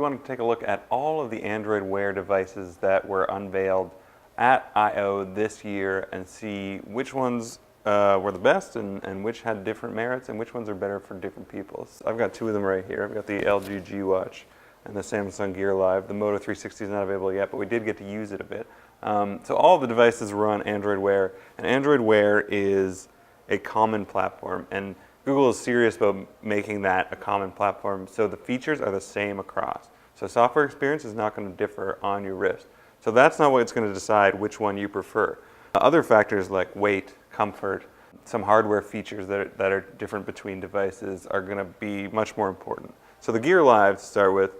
wanted to take a look at all of the Android Wear devices that were unveiled at I/O this year and see which ones were the best and which had different merits and which ones are better for different people. So I've got two of them right here. I've got the LG G Watch and the Samsung Gear Live. The Moto 360 is not available yet, but we did get to use it a bit. So all the devices run Android Wear, and Android Wear is a common platform, and Google is serious about making that a common platform, so the features are the same across. So software experience is not going to differ on your wrist. So that's not what's going to decide which one you prefer. Other factors like weight, comfort, some hardware features that are different between devices are going to be much more important. So the Gear Live, to start with,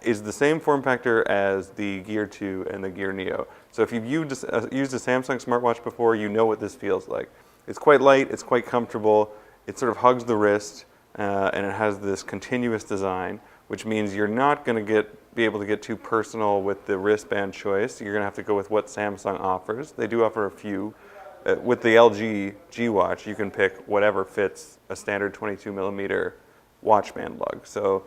is the same form factor as the Gear 2 and the Gear Neo. So if you've used a Samsung smartwatch before, you know what this feels like. It's quite light, it's quite comfortable, it sort of hugs the wrist, and it has this continuous design, which means you're not going to be able to get too personal with the wristband choice. You're going to have to go with what Samsung offers. They do offer a few. With the LG G Watch, you can pick whatever fits a standard 22mm watch band lug. So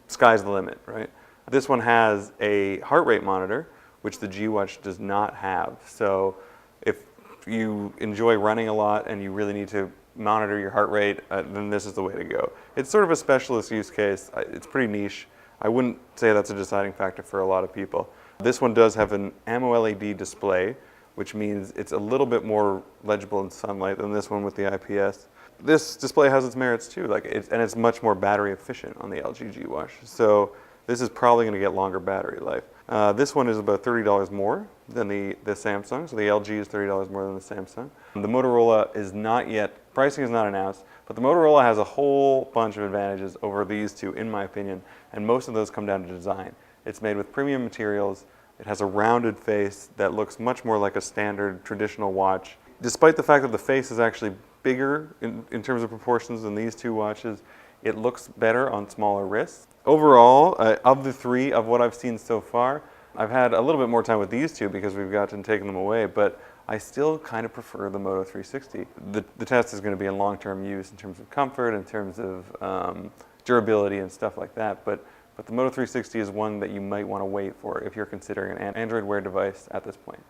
sky's the limit, right? This one has a heart rate monitor, which the G Watch does not have. So if you enjoy running a lot and you really need to monitor your heart rate, then this is the way to go. It's sort of a specialist use case. It's pretty niche. I wouldn't say that's a deciding factor for a lot of people. This one does have an AMOLED display, which means it's a little bit more legible in sunlight than this one with the IPS. This display has its merits too, and it's much more battery efficient on the LG G Watch. So this is probably going to get longer battery life. This one is about $30 more than the Samsung, so the LG is $30 more than the Samsung. The Motorola is not yet, pricing is not announced, but the Motorola has a whole bunch of advantages over these two, in my opinion, and most of those come down to design. It's made with premium materials, it has a rounded face that looks much more like a standard traditional watch. Despite the fact that the face is actually bigger in terms of proportions than these two watches, it looks better on smaller wrists. Overall, of the three of what I've seen so far, I've had a little bit more time with these two because we've gotten taken them away, but I still kind of prefer the Moto 360. The test is going to be in long-term use in terms of comfort, in terms of durability and stuff like that, but the Moto 360 is one that you might want to wait for if you're considering an Android Wear device at this point.